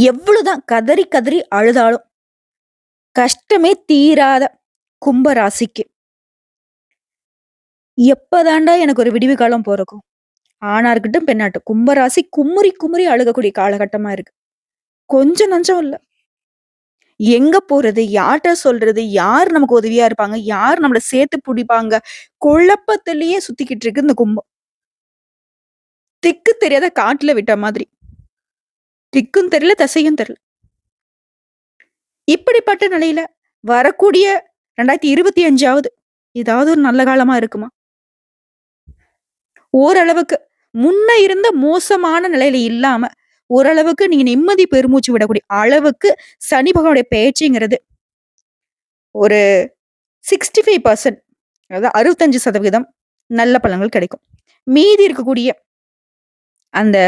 எவ்வளவுதான் கதறி கதறி அழுதாலும் கஷ்டமே தீராத கும்ப ராசிக்கு எப்பதாண்டா எனக்கு ஒரு விடிவு காலம் பொறக்கும்? ஆணா இருக்கட்டும், பெண்ணாகட்டும். கும்ப ராசி குமுறி குமுறி அழுகக்கூடிய காலகட்டமா இருக்கு. கொஞ்சம் நஞ்சம் இல்ல. எங்க போறது? யார்ட்ட சொல்றது? யார் நமக்கு உதவியா இருப்பாங்க? யார் நம்மள சேர்த்து புடிப்பாங்க? குழப்பத்திலேயே சுத்திக்கிட்டு இருக்கு இந்த கும்பம். திக்கு தெரியாத காட்டுல விட்ட மாதிரி. திக்கும் தெரியல, திசையும் தெரியல. இப்படிப்பட்ட நிலையில வரக்கூடிய 2025 ஏதாவது ஒரு நல்ல காலமா இருக்குமா? ஓரளவுக்கு முன்ன இருந்த மோசமான நிலையில இல்லாம, ஓரளவுக்கு நீங்க நிம்மதி பெருமூச்சு விடக்கூடிய அளவுக்கு சனி பகவானுடைய பெயர்ச்சிங்கிறது ஒரு 65% அதாவது 65% நல்ல பலன்கள் கிடைக்கும். மீதி இருக்கக்கூடிய அந்த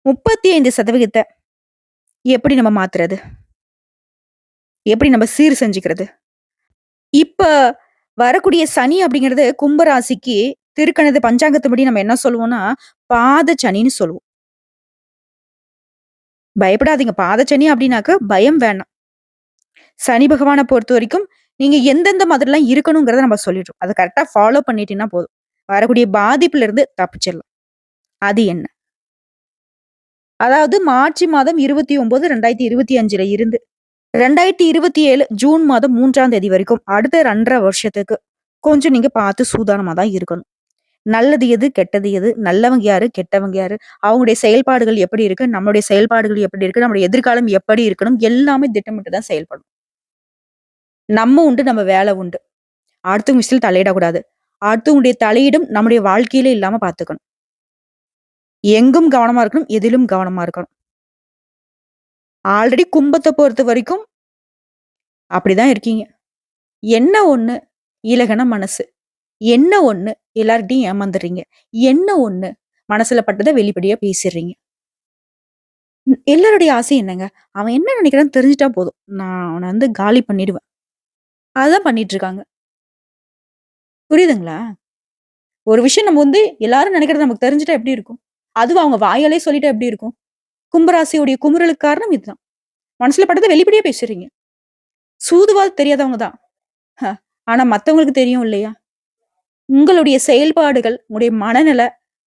35% எப்படி நம்ம மாத்துறது? எப்படி நம்ம சீர் செஞ்சுக்கிறது? இப்ப வரக்கூடிய சனி அப்படிங்கிறது கும்ப ராசிக்கு திருக்கணித பஞ்சாங்கத்தின்படி நம்ம என்ன சொல்லுவோம்னா, பாத சனின்னு சொல்லுவோம். பயப்படாதீங்க. பாதச்சனி அப்படின்னாக்க பயம் வேணாம். சனி பகவான பொறுத்தவரைக்கும், நீங்க எந்தெந்த மாதிரிலாம் இருக்கணுங்கிறத நம்ம சொல்லிடுறோம். அத கரெக்ட்டா ஃபாலோ பண்ணிட்டீங்கன்னா போதும். வரக்கூடிய பாதிப்புல இருந்து தப்பிச்சிடலாம். அது என்ன? அதாவது மார்ச் மாதம் 29, 2025ல இருந்து 2027 ஜூன் மாதம் 3ஆம் தேதி வரைக்கும் அடுத்த 2 1/2 வருஷத்துக்கு கொஞ்சம் நீங்க பார்த்து சூதானமா தான் இருக்கணும். நல்லது எது? கெட்டது எது? நல்லவங்க யாரு? கெட்டவங்க யாரு? அவங்களுடைய செயல்பாடுகள் எப்படி இருக்கு? நம்மளுடைய செயல்பாடுகள் எப்படி இருக்கு? நம்முடைய எதிர்காலம் எப்படி இருக்கணும்? எல்லாமே திட்டமிட்டு தான் செயல்படணும். நம்ம உண்டு, நம்ம வேலை உண்டு. அடுத்தவங்க விஷயத்துல தலையிடக்கூடாது. அடுத்தவங்களுடைய தலையீடும் நம்முடைய வாழ்க்கையில இல்லாம பார்த்துக்கணும். எங்கும் கவனமா இருக்கணும். எதிலும் கவனமா இருக்கணும். ஆல்ரெடி கும்பத்த பொறுத்த வரைக்கும் அப்படிதான் இருக்கீங்க. என்ன ஒண்ணு இலகன மனசு. என்ன ஒண்ணு எல்லார்கிட்டயும் ஏமாந்துடுறீங்க. என்ன ஒண்ணு மனசுல பட்டத வெளிப்படையா பேசிடுறீங்க. எல்லாருடைய ஆசையும் என்னங்க? அவன் என்ன நினைக்கிறான்னு தெரிஞ்சுட்டா போதும். நான் அவன காலி பண்ணிடுவேன். அதுதான் பண்ணிட்டு இருக்காங்க. புரியுதுங்களா? ஒரு விஷயம் நம்ம எல்லாரும் நினைக்கிறது நமக்கு தெரிஞ்சுட்டா எப்படி இருக்கும்? அதுவும் அவங்க வாயாலே சொல்லிட்டா எப்படி இருக்கும்? கும்பராசியுடைய குமுறலுக்கு காரணம் இதுதான். மனசுல பட்டத வெளிப்படையா பேசுறீங்க. சூதுவாது தெரியாதவங்க தான். ஹ. ஆனா மத்தவங்களுக்கு தெரியும் இல்லையா? உங்களுடைய செயல்பாடுகள், உங்களுடைய மனநிலை,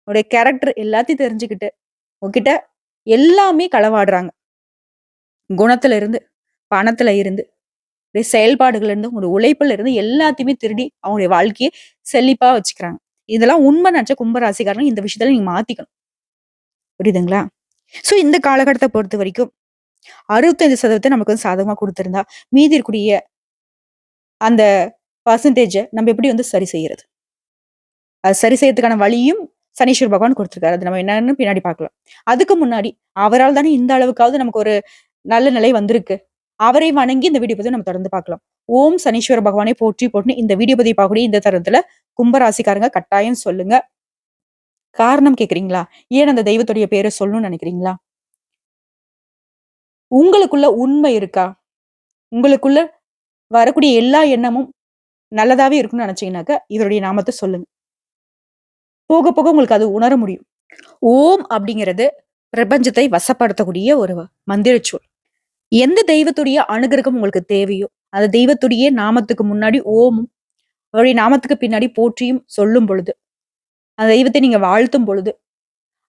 உங்களுடைய கேரக்டர் எல்லாத்தையும் தெரிஞ்சுக்கிட்டு, உங்ககிட்ட எல்லாமே களவாடுறாங்க. குணத்துல இருந்து, பணத்துல இருந்து, உங்களுடைய செயல்பாடுகள்ல இருந்து, உங்களுடைய உழைப்புல இருந்து எல்லாத்தையுமே திருடி அவங்களுடைய வாழ்க்கைய செழிப்பா வச்சுக்கிறாங்க. இதெல்லாம் உண்மை நினைச்ச கும்பராசிக்காரங்க இந்த விஷயத்துல நீங்க மாத்திக்கணும். புரியுதுங்களா? சோ இந்த காலகட்டத்த பொறுத்த வரைக்கும் 65% நமக்கு சாதகமா குடுத்திருந்தா, மீதி இருக்கக்கூடிய அந்த பெர்சன்டேஜ நம்ம எப்படி சரி செய்யறது? அது சரி செய்யறதுக்கான வழியும் சனீஸ்வர பகவான் குடுத்திருக்காரு. அது நம்ம என்னன்னு பின்னாடி பார்க்கலாம். அதுக்கு முன்னாடி அவரால் தானே இந்த அளவுக்காவது நமக்கு ஒரு நல்ல நிலை வந்திருக்கு. அவரை வணங்கி இந்த வீடியோ பதிவ நம்ம தொடர்ந்து பார்க்கலாம். ஓம் சனீஸ்வர பகவானை போற்றி போற்றி இந்த வீடியோ பதிவு பார்க்கக்கூடிய இந்த தருணத்துல கும்பராசிக்காரங்க கட்டாயம் சொல்லுங்க. காரணம் கேட்கிறீங்களா? ஏன் அந்த தெய்வத்துடைய பேர சொல்லணும்னு நினைக்கிறீங்களா? உங்களுக்குள்ள உண்மை இருக்கா? உங்களுக்குள்ள வரக்கூடிய எல்லா எண்ணமும் நல்லதாவே இருக்கும்னு நினைச்சீங்கன்னாக்க, இவருடைய நாமத்த சொல்லுங்க. போக போக உங்களுக்கு அது உணர முடியும். ஓம் அப்படிங்கிறது பிரபஞ்சத்தை வசப்படுத்தக்கூடிய ஒரு மந்திர சொல். எந்த தெய்வத்துடைய அனுகிரகம் உங்களுக்கு தேவையோ, அந்த தெய்வத்துடைய நாமத்துக்கு முன்னாடி ஓமும், அவருடைய நாமத்துக்கு பின்னாடி போற்றியும் சொல்லும் பொழுது, அந்த தெய்வத்தை நீங்க வாழ்த்தும் பொழுது,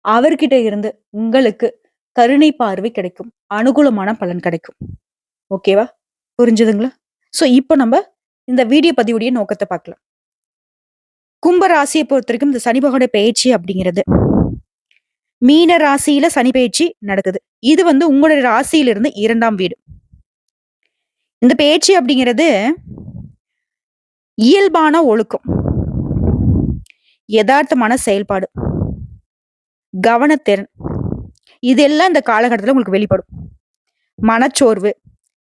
அவர்கிட்ட இருந்து உங்களுக்கு கருணை பார்வை கிடைக்கும். அனுகூலமான பலன் கிடைக்கும். ஓகேவா? புரிஞ்சுதுங்களா? சோ இப்போ நம்ம இந்த வீடியோ பதிவுடைய நோக்கத்த பார்க்கலாம். கும்ப ராசியை பொறுத்தவரைக்கும் இந்த சனி பகவானுடைய பெயர்ச்சி அப்படிங்கிறது மீன ராசியில சனி பெயர்ச்சி நடக்குது. இது உங்களுடைய ராசியிலிருந்து 2ஆம் வீடு. இந்த பெயர்ச்சி அப்படிங்கிறது இயல்பான ஒழுக்கம், யதார்த்தமான செயல்பாடு, கவனத்திறன் இதெல்லாம் இந்த காலகட்டத்துல உங்களுக்கு வெளிப்படும். மனச்சோர்வு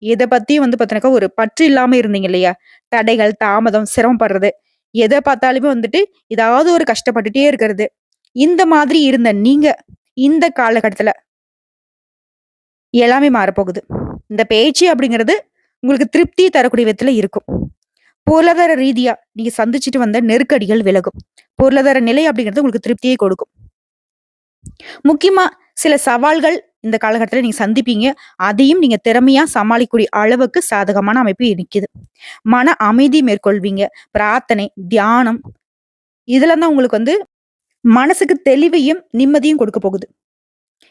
எத பத்தியும் பாத்தீங்கன்னாக்கா ஒரு பற்று இல்லாம இருந்தீங்க இல்லையா? தடைகள், தாமதம், சிரமப்படுறது, எத பார்த்தாலுமே ஏதாவது ஒரு கஷ்டப்பட்டுட்டே இருக்கிறது. இந்த மாதிரி இருந்த நீங்க இந்த காலகட்டத்துல எல்லாமே மாறப்போகுது. இந்த பேச்சு அப்படிங்கிறது உங்களுக்கு திருப்தி தரக்கூடிய விதத்துல இருக்கும். பொருளாதார ரீதியா நீங்க சந்திச்சுட்டு வந்த நெருக்கடிகள் விலகும். பொருளாதார நிலை அப்படிங்கிறது உங்களுக்கு திருப்தியை கொடுக்கும். முக்கியமா சில சவால்கள் இந்த காலகட்டத்துல நீங்க சந்திப்பீங்க. அதையும் நீங்க திறமையா சமாளிக்கக்கூடிய அளவுக்கு சாதகமான அமைப்பு நிக்குது. மன அமைதி மேற்கொள்வீங்க. பிரார்த்தனை, தியானம் இதெல்லாம் தான் உங்களுக்கு மனசுக்கு தெளிவையும், நிம்மதியும் கொடுக்க போகுது.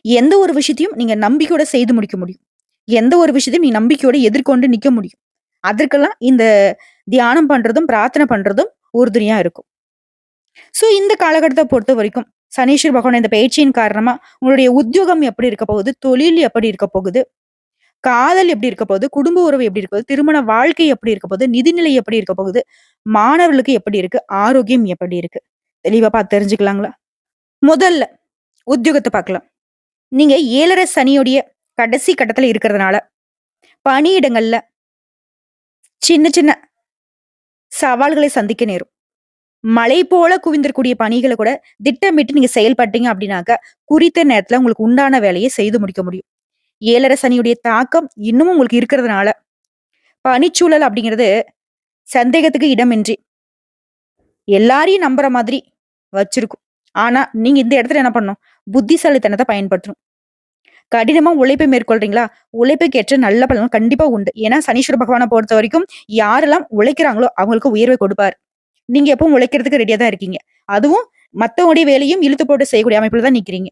எந்த ஒரு விஷயத்தையும் நீங்க நம்பிக்கையோட செய்து முடிக்க முடியும். எந்த ஒரு விஷயத்தையும் நீங்க நம்பிக்கையோட எதிர்கொண்டு நிக்க முடியும். அதற்கெல்லாம் இந்த தியானம் பண்றதும், பிரார்த்தனை பண்றதும் உறுதுணையா இருக்கும். இந்த காலகட்டத்த பொறுத்தவரைக்கும், சனீஸ்வர பகவான் இந்த பயிற்சியின் காரணமா உங்களுடைய உத்தியோகம் எப்படி இருக்க போகுது? தொழில் எப்படி இருக்க போகுது? காதல் எப்படி இருக்க போகுது? குடும்ப உறவு எப்படி இருக்க போகுது? திருமண வாழ்க்கை எப்படி இருக்க போகுது? நிதிநிலை எப்படி இருக்க போகுது? மாணவர்களுக்கு எப்படி இருக்கு? ஆரோக்கியம் எப்படி இருக்கு? தெளிவா பார்த்து தெரிஞ்சுக்கலாங்களா? முதல்ல உத்தியோகத்த பார்க்கலாம். நீங்க 7:30 சனியுடைய கடைசி கட்டத்துல இருக்கிறதுனால, பணியிடங்கள்ல சின்ன சின்ன சவால்களை சந்திக்க நேரும். மலை போல குவிந்திருக்கக்கூடிய பணிகள கூட திட்டமிட்டு நீங்க செயல்பட்டீங்க அப்படின்னாக்க, குறித்த நேரத்துல உங்களுக்கு உண்டான வேலைய செய்து முடிக்க முடியும். 7:30 சனியுடைய தாக்கம் இன்னமும் உங்களுக்கு இருக்கிறதுனால, பணிச்சூழல் அப்படிங்கிறது சந்தேகத்துக்கு இடமின்றி எல்லாரையும் நம்புற மாதிரி வச்சிருக்கும். ஆனா, நீங்க இந்த இடத்துல என்ன பண்ணணும்? புத்திசாலித்தனத்த பயன்படுத்தணும். கடினமா உழைப்பை மேற்கொள்றீங்களா? உழைப்புக்கேற்ற நல்ல பலன் கண்டிப்பா உண்டு. ஏன்னா, சனீஸ்வர பகவான பொறுத்தவரைக்கும் யாரெல்லாம் உழைக்கிறாங்களோ அவங்களுக்கு உயர்வை கொடுப்பார். நீங்க எப்பவும் உழைக்கிறதுக்கு ரெடியா தான் இருக்கீங்க. அதுவும் மத்தவங்களுடைய வேலையும் இழுத்து போட்டு செய்யக்கூடிய அமைப்புல தான் நிக்கிறீங்க.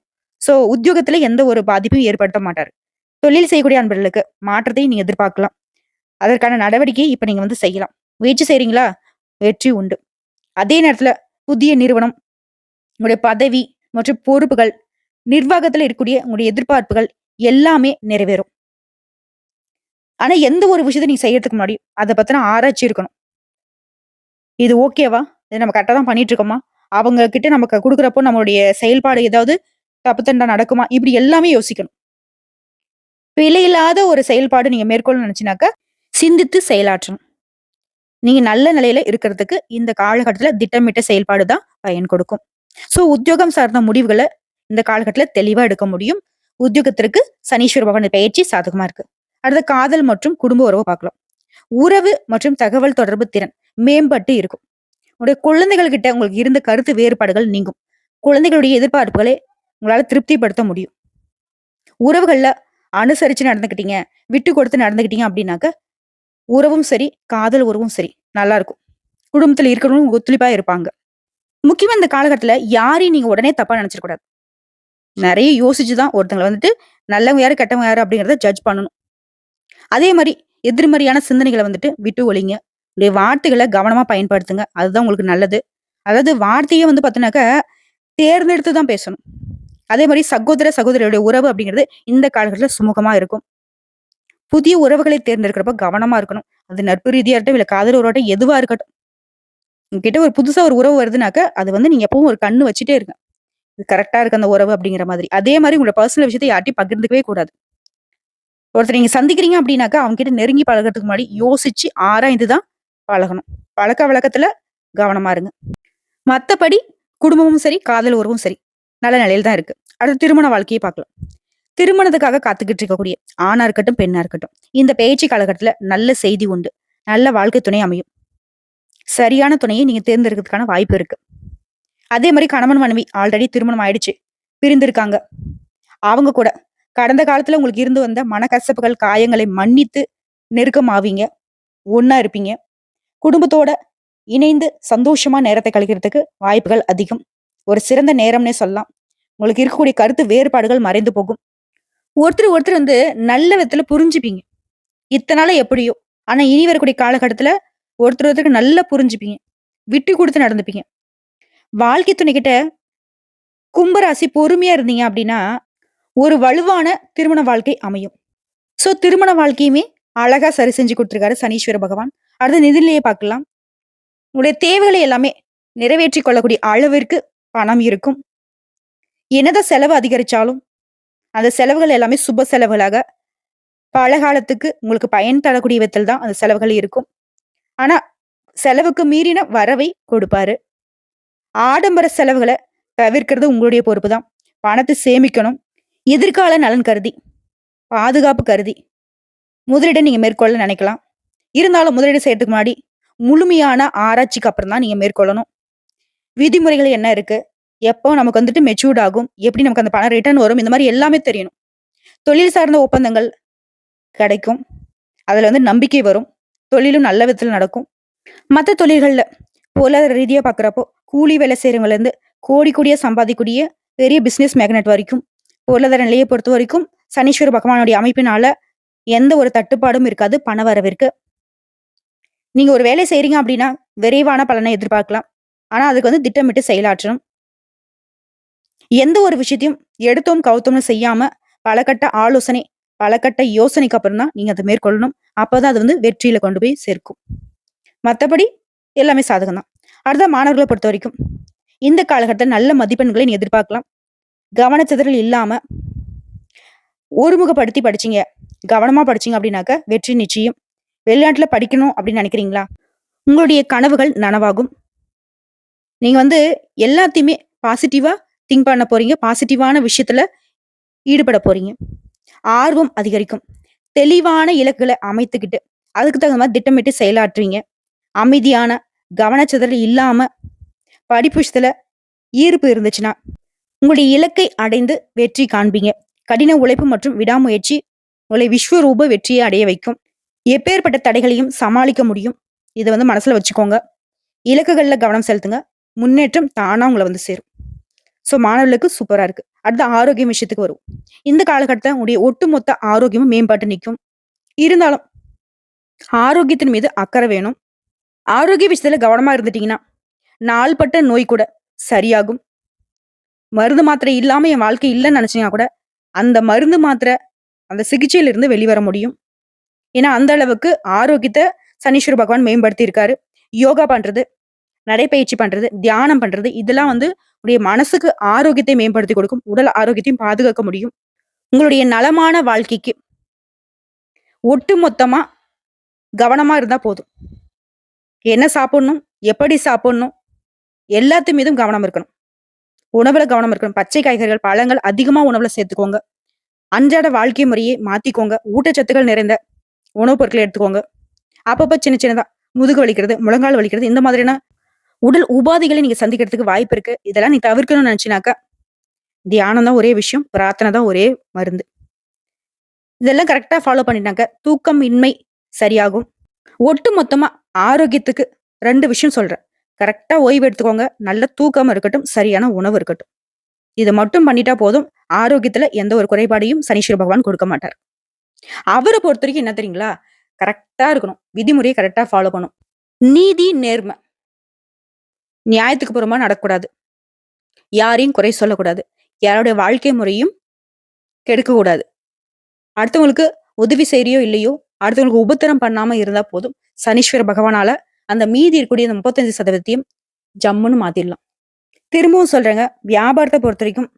உத்தியோகத்துல எந்த ஒரு பாதிப்பும் ஏற்படுத்த மாட்டாரு. தொழில் செய்யக்கூடிய அன்பர்களுக்கு மாற்றத்தை நீங்க எதிர்பார்க்கலாம். அதற்கான நடவடிக்கையை இப்ப நீங்க செய்யலாம். முயற்சி செய்றீங்களா? வெற்றி உண்டு. அதே நேரத்துல புதிய நிறுவனம், உங்களுடைய பதவி மற்றும் பொறுப்புகள், நிர்வாகத்துல இருக்கக்கூடிய உங்களுடைய எதிர்பார்ப்புகள் எல்லாமே நிறைவேறும். ஆனா எந்த ஒரு விஷயத்த நீங்க செய்யறதுக்கு முன்னாடி அத பத்தின ஆராய்ச்சி இருக்கணும். இது ஓகேவா? இத நம்ம கரெக்ட்டா தான் பண்ணிட்டு இருக்கோமா? அவங்க கிட்ட நமக்கு குடுக்குறப்போ நம்மளுடைய செயல்பாடு ஏதாவது தப்பு தண்டா நடக்குமா? இப்படி எல்லாமே யோசிக்கணும். பிழையில்லாத ஒரு செயல்பாடு நீங்க மேற்கொள்ளணும்னு நினைச்சீனாக்க, சிந்தித்து செயலாற்றணும். நீங்க நல்ல நிலையில இருக்கிறதுக்கு இந்த காலகட்டத்துல திட்டமிட்ட செயல்பாடு தான் பயன் கொடுக்கும். உத்தியோகம் சார்ந்த முடிவுகள இந்த காலகட்டத்துல தெளிவா எடுக்க முடியும். உத்தியோகத்திற்கு சனீஸ்வர பகவான் பயிற்சி சாதகமா இருக்கு. அடுத்து காதல் மற்றும் குடும்ப உறவு பார்க்கலாம். உறவு மற்றும் தகவல் தொடர்பு திறன் மேம்பட்டு இருக்கும். உங்களுடைய குழந்தைகள் கிட்ட உங்களுக்கு இருந்த கருத்து வேறுபாடுகள் நீங்கும். குழந்தைகளுடைய எதிர்பார்ப்புகளை உங்களால திருப்திப்படுத்த முடியும். உறவுகள்ல அனுசரிச்சு நடந்துக்கிட்டீங்க, விட்டு கொடுத்து நடந்துக்கிட்டீங்க அப்படின்னாக்க, உறவும் சரி, காதல் உறவும் சரி நல்லா இருக்கும். குடும்பத்துல இருக்கிறவங்க ஒத்துழைப்பா இருப்பாங்க. முக்கியமா இந்த காலகட்டத்துல யாரையும் நீங்க உடனே தப்பா நினைச்சிட கூடாது. நிறைய யோசிச்சுதான் ஒருத்தங்களை நல்லவங்க யாரு, கெட்டவங்க யாரு அப்படிங்கிறத ஜட்ஜ் பண்ணணும். அதே மாதிரி எதிர்மறையான சிந்தனைகளை விட்டு ஒழிங்க. உடைய வார்த்தைகளை கவனமா பயன்படுத்துங்க. அதுதான் உங்களுக்கு நல்லது. அதாவது வார்த்தையே பாத்தீங்கன்னாக்க தேர்ந்தெடுத்து தான் பேசணும். அதே மாதிரி சகோதர சகோதரியுடைய உறவு அப்படிங்கிறது இந்த காலகட்டத்துல சுமூகமா இருக்கும். புதிய உறவுகளை தேர்ந்தெடுக்கிறப்ப கவனமா இருக்கணும். அது நட்பு ரீதியா இருக்கட்டும், இல்ல காதல் உறவாட்டம் எதுவா இருக்கட்டும். உங்ககிட்ட ஒரு புதுசா ஒரு உறவு வருதுனாக்க, அது நீங்க எப்பவும் ஒரு கண்ணு வச்சுட்டே இருங்க. இது கரெக்ட்டா இருக்கு அந்த உறவு அப்படிங்கிற மாதிரி. அதே மாதிரி உங்களோட பர்சனல் விஷயத்த யார்ட்டயும் பகிர்ந்துக்கவே கூடாது. ஒருத்தர் நீங்க சந்திக்கிறீங்க அப்படின்னாக்கா, அவங்க கிட்ட நெருங்கி பழகுறதுக்கு முன்னாடி யோசிச்சு ஆராய்ந்து தான் பழகணும். பழக்க வழக்கத்துல கவனமா இருங்க. மத்தபடி குடும்பமும் சரி, காதல் உறவும் சரி, நல்ல நிலையில தான் இருக்கு. அடுத்து திருமண வாழ்க்கையை பார்க்கலாம். திருமணத்துக்காக காத்துக்கிட்டு இருக்கக்கூடிய ஆணா இருக்கட்டும், பெண்ணா இருக்கட்டும். இந்த பயிற்சி காலகட்டத்துல நல்ல செய்தி உண்டு. நல்ல வாழ்க்கை துணை அமையும். சரியான துணையை நீங்க தேர்ந்தெடுக்கிறதுக்கான வாய்ப்பு இருக்கு. அதே மாதிரி கணவன் மனைவி ஆல்ரெடி திருமணம் ஆயிடுச்சு, பிரிந்திருக்காங்க. அவங்க கூட கடந்த காலத்துல உங்களுக்கு இருந்து வந்த மனக்கசப்புகள், காயங்களை மன்னித்து நெருக்கமாவீங்க. ஒண்ணா இருப்பீங்க. குடும்பத்தோட இணைந்து சந்தோஷமா நேரத்தை கழிக்கிறதுக்கு வாய்ப்புகள் அதிகம். ஒரு சிறந்த நேரம்னே சொல்லலாம். உங்களுக்கு இருக்கக்கூடிய கருத்து வேறுபாடுகள் மறைந்து போகும். ஒருத்தர் ஒருத்தர் நல்ல விதத்துல புரிஞ்சுப்பீங்க. இத்தனை நாள எப்படியோ, ஆனா இனி வரக்கூடிய காலகட்டத்துல ஒருத்தர் ஒருத்தருக்கு நல்லா புரிஞ்சுப்பீங்க. விட்டு கொடுத்து நடந்துப்பீங்க. வாழ்க்கை துணைக்கிட்ட கும்பராசி பொறுமையா இருந்தீங்க அப்படின்னா, ஒரு வலுவான திருமண வாழ்க்கை அமையும். திருமண வாழ்க்கையுமே அழகா சரி செஞ்சு கொடுத்திருக்காரு சனீஸ்வர பகவான். அடுத்து நிதிநிலையை பார்க்கலாம். உங்களுடைய தேவைகளை எல்லாமே நிறைவேற்றிக் கொள்ளக்கூடிய அளவிற்கு பணம் இருக்கும். என்னதான் செலவு அதிகரிச்சாலும், அந்த செலவுகள் எல்லாமே சுப செலவுகளாக பல காலத்துக்கு உங்களுக்கு பயன் தரக்கூடிய விதத்தில் தான் அந்த செலவுகள் இருக்கும். ஆனா செலவுக்கு மீறின வரவை கொடுப்பாரு. ஆடம்பர செலவுகளை தவிர்க்கிறது உங்களுடைய பொறுப்பு தான். பணத்தை சேமிக்கணும். எதிர்கால நலன் கருதி, பாதுகாப்பு கருதி முதலீடு நீங்க மேற்கொள்ள நினைக்கலாம். இருந்தாலும் முதலீடு செய்யறதுக்கு முன்னாடி முழுமையான ஆராய்ச்சிக்கு அப்புறம் தான் நீங்க மேற்கொள்ளணும். விதிமுறைகள் என்ன இருக்கு? எப்போ நமக்கு வந்துட்டு மெச்சூர்ட் ஆகும், எப்படி நமக்கு அந்த பணம் ரிட்டர்ன் வரும், இந்த மாரி எல்லாமே தெரியணும். தொழில் சார்ந்த ஒப்பந்தங்கள் கிடைக்கும். அதுல வந்து நம்பிக்கை வரும். தொழிலும் நல்ல விதத்துல நடக்கும். மத்த தொழில்கள்ல பொருளாதார ரீதியா பார்க்குறப்போ, கூலி வேலை செய்றவங்கலேருந்து கோடி கோடியா சம்பாதிக்கக்கூடிய பெரிய பிசினஸ் மேக்னட் வரைக்கும், பொருளாதார நிலைய பொறுத்தவரைக்கும் சனீஸ்வர பகவானுடைய அமைப்பினால எந்த ஒரு தட்டுப்பாடும் இருக்காது பண வரவிற்கு. நீங்க ஒரு வேலை செய்றீங்க அப்படின்னா, விரைவான பலனை எதிர்பார்க்கலாம். ஆனா, அதுக்கு வந்து திட்டமிட்டு செயலாற்றணும். எந்த ஒரு விஷயத்தையும் எடுத்தோம் கவுத்தோம்னு செய்யாம, பலகட்ட ஆலோசனை, பலகட்ட யோசனைக்கு அப்புறம் தான் நீங்க அத மேற்கொள்ளணும். அப்பதான் அது வந்து வெற்றியில கொண்டு போய் சேர்க்கும். மத்தபடி எல்லாமே சாதகம் தான். அடுத்த மாணவர்கள பொறுத்தவரைக்கும், இந்த காலகட்டத்துல நல்ல மதிப்பெண்களை நீ எதிர்பார்க்கலாம். கவனச்சிதறல் இல்லாம ஒருமுகப்படுத்தி படிச்சீங்க, கவனமா படிச்சீங்க அப்படின்னாக்க வெற்றி நிச்சயம். வெளிநாட்டுல படிக்கணும் அப்படின்னு நினைக்கிறீங்களா? உங்களுடைய கனவுகள் நனவாகும். நீங்க வந்து எல்லாத்தையுமே பாசிட்டிவா திங்க் பண்ண போறீங்க. பாசிட்டிவான விஷயத்துல ஈடுபட போறீங்க. ஆர்வம் அதிகரிக்கும். தெளிவான இலக்குகள அமைத்துக்கிட்டு, அதுக்கு தகுந்த மாரி திட்டமிட்டு செயலாற்றுவீங்க. அமைதியான, கவனச்சிதறல் இல்லாம படிப்பு விஷயத்துல ஈர்ப்பு இருந்துச்சுன்னா, உங்களுடைய இலக்கை அடைந்து வெற்றி காண்பீங்க. கடின உழைப்பு மற்றும் விடாமுயற்சி உங்களை விஸ்வரூப வெற்றியை அடைய வைக்கும். எப்பேற்பட்ட தடைகளையும் சமாளிக்க முடியும். இத வந்து மனசுல வச்சுக்கோங்க. இலக்குகள்ல கவனம் செலுத்துங்க. முன்னேற்றம் தானா உங்கள வந்து சேரும். ஸோ மாணவர்களுக்கு சூப்பரா இருக்கு. அடுத்து ஆரோக்கியம் விஷயத்துக்கு வருவோம். இந்த காலகட்டத்துல உங்களுடைய ஒட்டுமொத்த ஆரோக்கியமும் மேம்பட்டு நிக்கும். இருந்தாலும் ஆரோக்கியத்தின் மீது அக்கறை வேணும். ஆரோக்கிய விஷயத்துல கவனமா இருந்துட்டீங்கன்னா, நாள்பட்ட நோய் கூட சரியாகும். மருந்து மாத்திரை இல்லாம என் வாழ்க்கை இல்லன்னு நினைச்சீங்கன்னா கூட, அந்த மருந்து மாத்திரை, அந்த சிகிச்சையில இருந்து வெளிவர முடியும். ஏன்னா, அந்த அளவுக்கு ஆரோக்கியத்த சனீஸ்வர பகவான் மேம்படுத்தி இருக்காரு. யோகா பண்றது, நடைப்பயிற்சி பண்றது, தியானம் பண்றது, இதெல்லாம் வந்து உடைய மனசுக்கு ஆரோக்கியத்தை மேம்படுத்தி கொடுக்கும். உடல் ஆரோக்கியத்தையும் பாதுகாக்க முடியும். உங்களுடைய நலமான வாழ்க்கைக்கு ஒட்டுமொத்தமா கவனமா இருந்தா போதும். என்ன சாப்பிடணும்? எப்படி சாப்பிடணும்? எல்லாத்து மீதும் கவனம் இருக்கணும். உணவுல கவனம் இருக்கணும். பச்சை காய்கறிகள், பழங்கள் அதிகமா உணவுல சேர்த்துக்கோங்க. அன்றாட வாழ்க்கை முறையை மாத்திக்கோங்க. ஊட்டச்சத்துக்கள் நிறைந்த உணவுப் பொருட்களை எடுத்துக்கோங்க. அப்பப்ப சின்ன சின்னதா முதுகு வலிக்கிறது, முழங்கால் வலிக்கிறது, இந்த மாதிரியான உடல் உபாதைகளை நீங்க சந்திக்கிறதுக்கு வாய்ப்பு இருக்கு. இதெல்லாம் நீ தவிர்க்கணும்னு நினைச்சினாக்கா, தியானம் தான் ஒரே விஷயம். பிரார்த்தனை தான் ஒரே மருந்து. இதெல்லாம் கரெக்ட்டா ஃபாலோ பண்ணிட்டாங்க. தூக்கம் இன்மை சரியாகும். ஒட்டு மொத்தமா ஆரோக்கியத்துக்கு 2 விஷயம் சொல்றேன். கரெக்ட்டா ஓய்வு எடுத்துக்கோங்க. நல்ல தூக்கம் இருக்கட்டும், சரியான உணவு இருக்கட்டும். இத மட்டும் பண்ணிட்டா போதும். ஆரோக்கியத்துல எந்த ஒரு குறைபாடையும் சனீஸ்வர பகவான் கொடுக்க மாட்டார். அவர பொறுத்தவரைக்கும் என்ன தெரியுங்களா? கரெக்ட்டா இருக்கணும். விதிமுறைய கரெக்ட்டா ஃபாலோ பண்ணணும். நீதி, நேர்மை. நியாயத்துக்கு புறம்பா நடக்கக்கூடாது. யாரையும் குறை சொல்லக்கூடாது. யாருடைய வாழ்க்கை முறையும் கெடுக்கக்கூடாது. அடுத்தவங்களுக்கு உதவி செய்றியோ இல்லையோ, அடுத்தவங்களுக்கு உபத்திரம் பண்ணாம இருந்தா போதும். சனீஸ்வர பகவானால அந்த மீதி இருக்கக்கூடிய அந்த 35% ஜம்முன்னு மாத்திடலாம். திரும்பவும் சொல்றேங்க, வியாபாரத்த பொறுத்தவரைக்கும்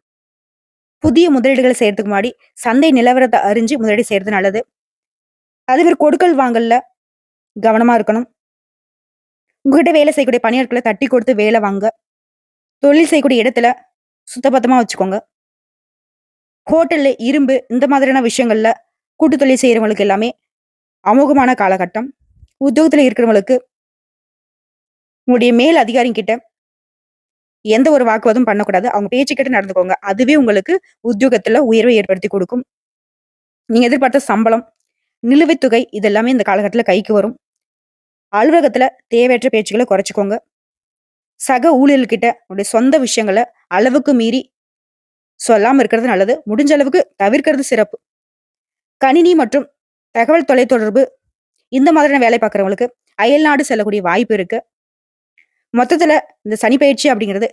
புதிய முதலீடுகள செய்யறதுக்கு முன்னாடி சந்தை நிலவரத்த அறிஞ்சு முதலீடு செய்றது நல்லது. அதே மாரி கொடுக்கல் வாங்கல்ல கவனமா இருக்கணும். உங்ககிட்ட வேலை செய்யக்கூடிய பணியாட்கள தட்டி கொடுத்து வேலை வாங்க. தொழில் செய்யக்கூடிய இடத்துல சுத்தபத்தமா வச்சுக்கோங்க. ஹோட்டல்ல இரும்பு இந்த மாதிரியான விஷயங்கள்ல கூட்டு தொழில் செய்றவங்களுக்கு எல்லாமே அமோகமான காலகட்டம். உத்தியோகத்துல இருக்கிறவங்களுக்கு உங்களுடைய மேல் அதிகாரிகிட்ட எந்த ஒரு வாக்குவாதம் பண்ணக்கூடாது. அவங்க பேச்சு கேட்டு நடந்துக்கோங்க. அதுவே உங்களுக்கு உத்தியோகத்துல உயர்வை ஏற்படுத்தி கொடுக்கும். நீங்க எதிர்பார்த்த சம்பளம், நிலுவைத் தொகை இது எல்லாமே இந்த காலகட்டத்துல கைக்கு வரும். அலுவலகத்துல தேவையற்ற பேச்சுக்கள குறைச்சுக்கோங்க. சக ஊழியர்கள்கிட்ட உங்களுடைய சொந்த விஷயங்கள அளவுக்கு மீறி சொல்லாம இருக்கிறது நல்லது. முடிஞ்ச அளவுக்கு தவிர்க்கிறது சிறப்பு. கணினி மற்றும் தகவல் தொலைத்தொடர்பு இந்த மாதிரியான வேலை பார்க்குறவங்களுக்கு அயல்நாடு செல்லக்கூடிய வாய்ப்பு இருக்கு. மொத்தத்துல இந்த சனி பயிற்சி அப்படிங்கிறது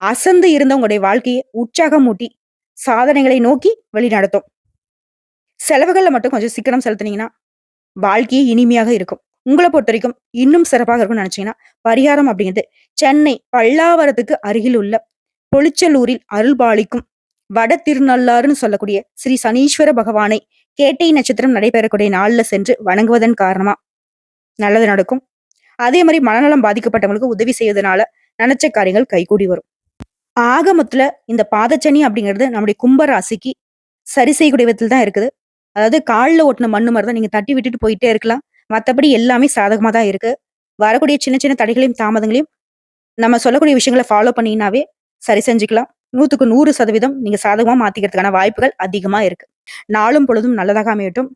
அசந்து இருந்த உங்களுடைய வாழ்க்கையை உற்சாகமூட்டி சாதனைகளை நோக்கி வழிநடத்தும். செலவுகள்ல மட்டும் கொஞ்சம் சிக்கனம் செலுத்துனீங்கன்னா வாழ்க்கையே இனிமையாக இருக்கும். உங்கள பொறுத்தவரைக்கும் இன்னும் சிறப்பாக இருக்கும்னு நினைச்சீங்கன்னா, பரிகாரம் அப்படிங்கிறது சென்னை பல்லாவரத்துக்கு அருகில் உள்ள பொலிச்சலூரில் அருள்பாலிக்கும் வட திருநள்ளாறுன்னு சொல்லக்கூடிய ஸ்ரீ சனீஸ்வர பகவானை கேட்டை நட்சத்திரம் நடைபெறக்கூடிய நாள்ல சென்று வணங்குவதன் காரணமா நல்லது நடக்கும். அதே மாதிரி மனநலம் பாதிக்கப்பட்டவங்களுக்கு உதவி செய்வதனால நினைச்ச காரியங்கள் கைகூடி வரும். ஆக மொத்தத்துல இந்த பாதச்சனி அப்படிங்கிறது நம்முடைய கும்ப ராசிக்கு சரி செய்யக்கூடிய விதத்தில் தான் இருக்குது. அதாவது கால்ல ஒட்டின மண்ணு மாதிரி தான் நீங்க தட்டி விட்டுட்டு போயிட்டே இருக்கலாம். மத்தபடி எல்லாமே சாதகமா தான் இருக்கு. வரக்கூடிய சின்ன சின்ன தடைகளையும் தாமதங்களையும் நம்ம சொல்லக்கூடிய விஷயங்களை ஃபாலோ பண்ணீங்கன்னாவே சரி செஞ்சுக்கலாம். 100க்கு 100% நீங்க சாதகமா மாத்திக்கிறதுக்கான வாய்ப்புகள் அதிகமா இருக்கு. நாளும் பொழுதும் நல்லதாக அமையட்டும்.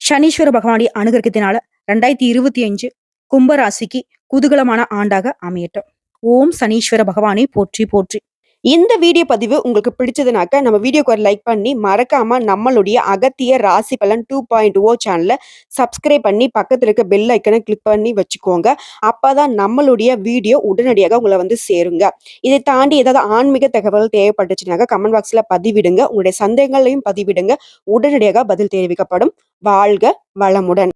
சனீஸ்வர பகவானுடைய அனுகிரகத்தினால 2025 கும்ப ராசிக்கு குதூகலமான ஆண்டாக அமையட்டும். ஓம் சனீஸ்வர பகவானை போற்றி போற்றி. இந்த வீடியோ பதிவு உங்களுக்கு பிடிச்சதுனாக்க நம்ம வீடியோக்கு ஒரு லைக் பண்ணி மறக்காம நம்மளுடைய அகத்திய ராசி பலன் 2.0 சேனலை சப்ஸ்கிரைப் பண்ணி பக்கத்துல இருக்க பெல் ஐக்கனை கிளிக் பண்ணி வச்சுக்கோங்க. அப்பதான் நம்மளுடைய வீடியோ உடனடியாக உங்களை வந்து சேருங்க. இதை தாண்டி ஏதாவது ஆன்மீக தகவல் தேவைப்பட்டுச்சுனாக்க கமெண்ட் பாக்ஸ்ல பதிவிடுங்க. உங்களுடைய சந்தேகங்களையும் பதிவிடுங்க. உடனடியாக பதில் தெரிவிக்கப்படும். வாழ்க வளமுடன்.